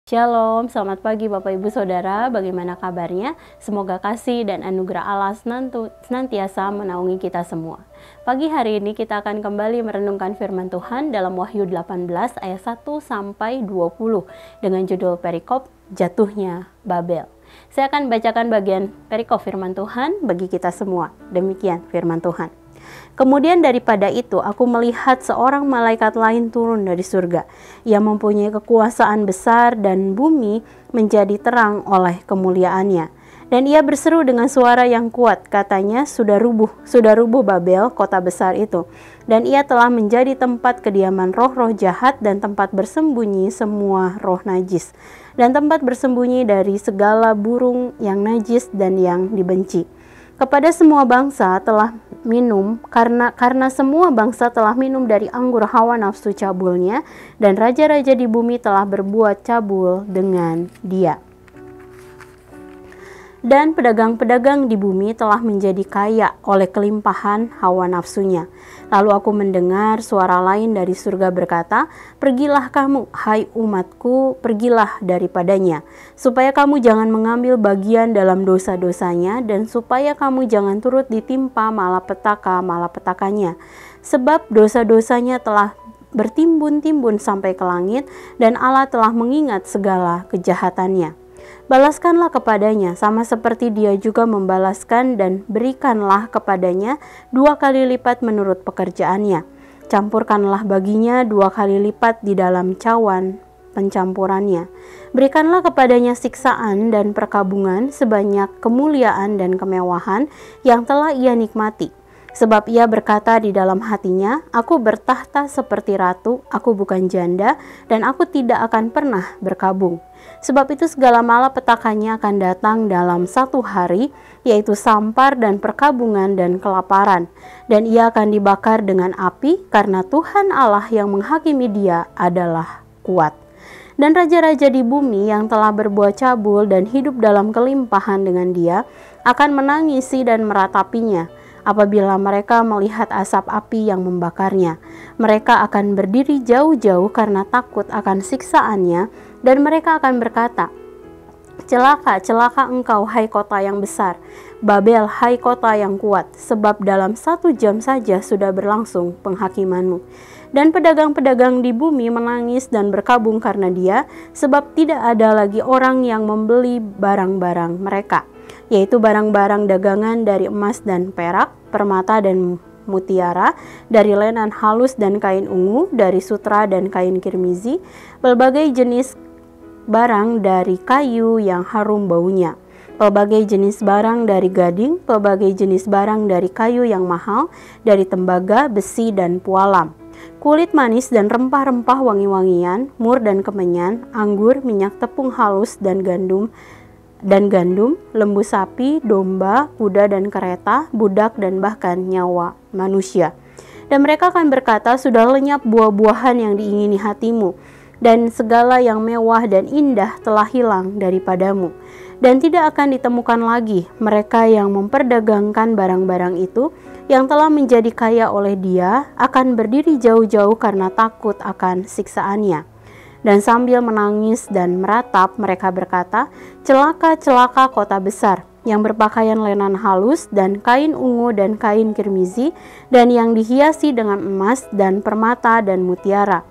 Shalom, selamat pagi Bapak Ibu Saudara, bagaimana kabarnya? Semoga kasih dan anugerah Allah senantiasa menaungi kita semua. Pagi hari ini kita akan kembali merenungkan firman Tuhan dalam Wahyu 18 ayat 1 sampai 20 dengan judul perikop Jatuhnya Babel. Saya akan bacakan bagian perikop firman Tuhan bagi kita semua. Demikian firman Tuhan. Kemudian daripada itu aku melihat seorang malaikat lain turun dari surga. Ia mempunyai kekuasaan besar dan bumi menjadi terang oleh kemuliaannya. Dan ia berseru dengan suara yang kuat, katanya, sudah rubuh Babel, kota besar itu. Dan ia telah menjadi tempat kediaman roh-roh jahat dan tempat bersembunyi semua roh najis. Dan tempat bersembunyi dari segala burung yang najis dan yang dibenci. Kepada semua bangsa telah minum, karena semua bangsa telah minum dari anggur hawa nafsu cabulnya, dan raja-raja di bumi telah berbuat cabul dengan dia. Dan pedagang-pedagang di bumi telah menjadi kaya oleh kelimpahan hawa nafsunya. Lalu aku mendengar suara lain dari surga berkata, pergilah kamu, hai umatku, pergilah daripadanya, supaya kamu jangan mengambil bagian dalam dosa-dosanya, dan supaya kamu jangan turut ditimpa malapetaka-malapetakanya. Sebab dosa-dosanya telah bertimbun-timbun sampai ke langit, dan Allah telah mengingat segala kejahatannya. Balaskanlah kepadanya, sama seperti dia juga membalaskan, dan berikanlah kepadanya 2 kali lipat menurut pekerjaannya. Campurkanlah baginya 2 kali lipat di dalam cawan pencampurannya. Berikanlah kepadanya siksaan dan perkabungan sebanyak kemuliaan dan kemewahan yang telah ia nikmati. Sebab ia berkata di dalam hatinya, aku bertahta seperti ratu, aku bukan janda, dan aku tidak akan pernah berkabung. Sebab itu segala malapetakannya akan datang dalam 1 hari, yaitu sampar dan perkabungan dan kelaparan. Dan ia akan dibakar dengan api, karena Tuhan Allah yang menghakimi dia adalah kuat. Dan raja-raja di bumi yang telah berbuat cabul dan hidup dalam kelimpahan dengan dia, akan menangisi dan meratapinya. Apabila mereka melihat asap api yang membakarnya, mereka akan berdiri jauh-jauh karena takut akan siksaannya, dan mereka akan berkata, celaka, celaka engkau, hai kota yang besar, Babel, hai kota yang kuat, sebab dalam 1 jam saja sudah berlangsung penghakimanmu. Dan pedagang-pedagang di bumi menangis dan berkabung karena dia, sebab tidak ada lagi orang yang membeli barang-barang mereka, yaitu barang-barang dagangan dari emas dan perak, permata dan mutiara, dari lenan halus dan kain ungu, dari sutra dan kain kirmizi, pelbagai jenis barang dari kayu yang harum baunya, pelbagai jenis barang dari gading, pelbagai jenis barang dari kayu yang mahal, dari tembaga, besi dan pualam, kulit manis dan rempah-rempah wangi-wangian, mur dan kemenyan, anggur, minyak tepung halus dan gandum, lembu sapi, domba, kuda dan kereta, budak dan bahkan nyawa manusia. Dan mereka akan berkata, sudah lenyap buah-buahan yang diingini hatimu, dan segala yang mewah dan indah telah hilang daripadamu. Dan tidak akan ditemukan lagi mereka yang memperdagangkan barang-barang itu, yang telah menjadi kaya oleh dia, akan berdiri jauh-jauh karena takut akan siksaannya. Dan sambil menangis dan meratap, mereka berkata, celaka, celaka kota besar, yang berpakaian lenan halus dan kain ungu dan kain kirmizi, dan yang dihiasi dengan emas dan permata dan mutiara.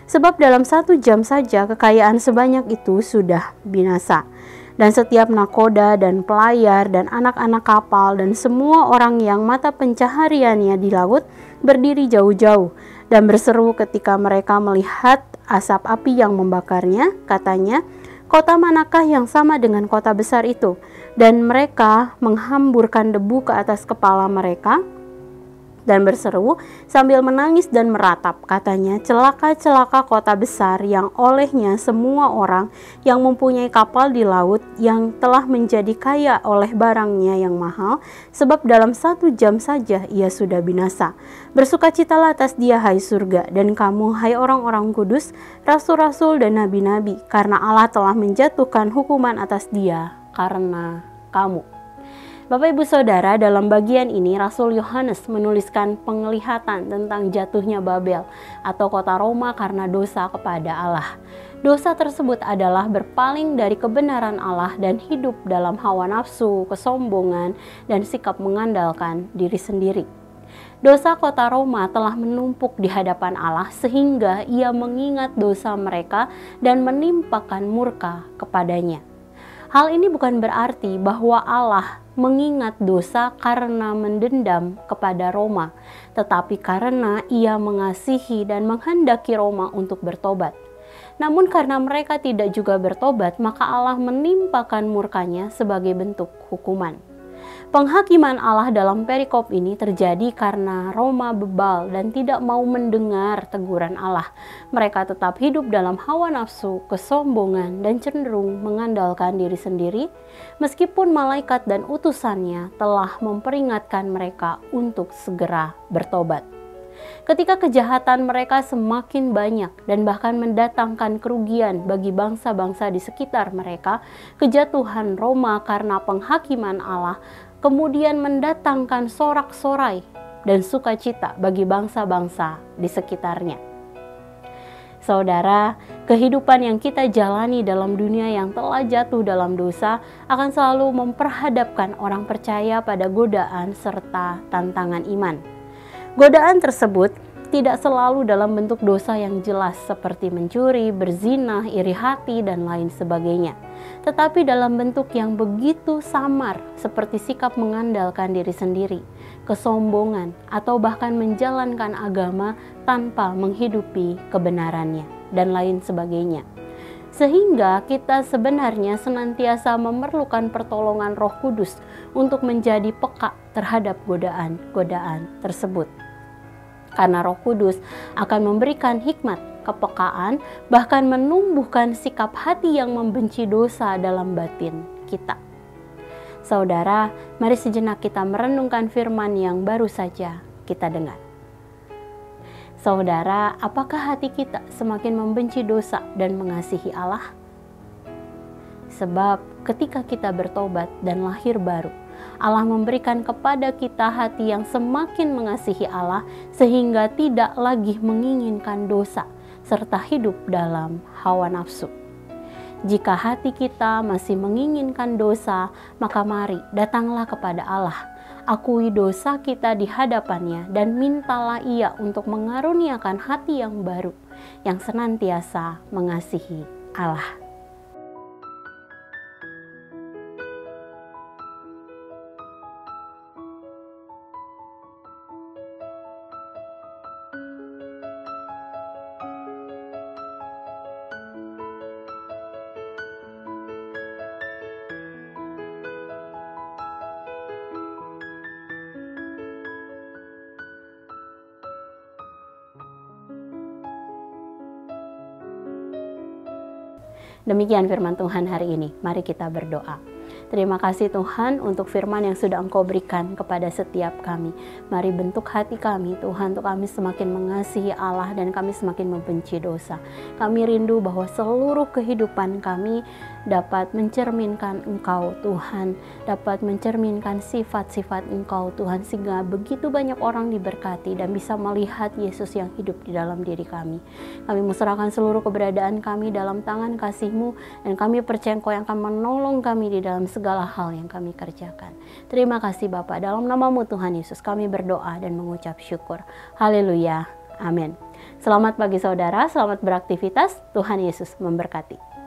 Sebab dalam 1 jam saja kekayaan sebanyak itu sudah binasa. Dan setiap nakoda dan pelayar dan anak-anak kapal dan semua orang yang mata pencahariannya di laut berdiri jauh-jauh dan berseru ketika mereka melihat asap api yang membakarnya, katanya, kota manakah yang sama dengan kota besar itu? Dan mereka menghamburkan debu ke atas kepala mereka dan berseru sambil menangis dan meratap, katanya, celaka, celaka kota besar yang olehnya semua orang yang mempunyai kapal di laut yang telah menjadi kaya oleh barangnya yang mahal, sebab dalam 1 jam saja ia sudah binasa. Bersukacitalah atas dia, hai surga, dan kamu, hai orang-orang kudus, rasul-rasul dan nabi-nabi, karena Allah telah menjatuhkan hukuman atas dia karena kamu. Bapak Ibu Saudara, dalam bagian ini Rasul Yohanes menuliskan penglihatan tentang jatuhnya Babel atau kota Roma karena dosa kepada Allah. Dosa tersebut adalah berpaling dari kebenaran Allah dan hidup dalam hawa nafsu, kesombongan, dan sikap mengandalkan diri sendiri. Dosa kota Roma telah menumpuk di hadapan Allah sehingga ia mengingat dosa mereka dan menimpakan murka kepadanya. Hal ini bukan berarti bahwa Allah mengingat dosa karena mendendam kepada Roma, tetapi karena ia mengasihi dan menghendaki Roma untuk bertobat. Namun karena mereka tidak juga bertobat, maka Allah menimpakan murkanya sebagai bentuk hukuman. Penghakiman Allah dalam perikop ini terjadi karena Roma bebal dan tidak mau mendengar teguran Allah. Mereka tetap hidup dalam hawa nafsu, kesombongan, dan cenderung mengandalkan diri sendiri, meskipun malaikat dan utusannya telah memperingatkan mereka untuk segera bertobat. Ketika kejahatan mereka semakin banyak dan bahkan mendatangkan kerugian bagi bangsa-bangsa di sekitar mereka, kejatuhan Roma karena penghakiman Allah kemudian mendatangkan sorak-sorai dan sukacita bagi bangsa-bangsa di sekitarnya. Saudara, kehidupan yang kita jalani dalam dunia yang telah jatuh dalam dosa akan selalu memperhadapkan orang percaya pada godaan serta tantangan iman. Godaan tersebut tidak selalu dalam bentuk dosa yang jelas seperti mencuri, berzina, iri hati, dan lain sebagainya. Tetapi dalam bentuk yang begitu samar seperti sikap mengandalkan diri sendiri, kesombongan, atau bahkan menjalankan agama tanpa menghidupi kebenarannya, dan lain sebagainya. Sehingga kita sebenarnya senantiasa memerlukan pertolongan Roh Kudus untuk menjadi peka terhadap godaan-godaan tersebut. Karena Roh Kudus akan memberikan hikmat, kepekaan, bahkan menumbuhkan sikap hati yang membenci dosa dalam batin kita. Saudara, mari sejenak kita merenungkan firman yang baru saja kita dengar. Saudara, apakah hati kita semakin membenci dosa dan mengasihi Allah? Sebab ketika kita bertobat dan lahir baru, Allah memberikan kepada kita hati yang semakin mengasihi Allah sehingga tidak lagi menginginkan dosa serta hidup dalam hawa nafsu. Jika hati kita masih menginginkan dosa, maka mari datanglah kepada Allah, akui dosa kita di hadapannya dan mintalah Ia untuk mengaruniakan hati yang baru yang senantiasa mengasihi Allah. Demikian firman Tuhan hari ini. Mari kita berdoa. Terima kasih Tuhan untuk firman yang sudah Engkau berikan kepada setiap kami. Mari bentuk hati kami Tuhan untuk kami semakin mengasihi Allah dan kami semakin membenci dosa. Kami rindu bahwa seluruh kehidupan kami dapat mencerminkan Engkau Tuhan, dapat mencerminkan sifat-sifat Engkau Tuhan, sehingga begitu banyak orang diberkati dan bisa melihat Yesus yang hidup di dalam diri kami. Kami menyerahkan seluruh keberadaan kami dalam tangan kasih-Mu dan kami percaya Engkau yang akan menolong kami di dalam segala hal yang kami kerjakan. Terima kasih Bapa, dalam nama-Mu Tuhan Yesus kami berdoa dan mengucap syukur. Haleluya, amin. Selamat pagi saudara, selamat beraktivitas, Tuhan Yesus memberkati.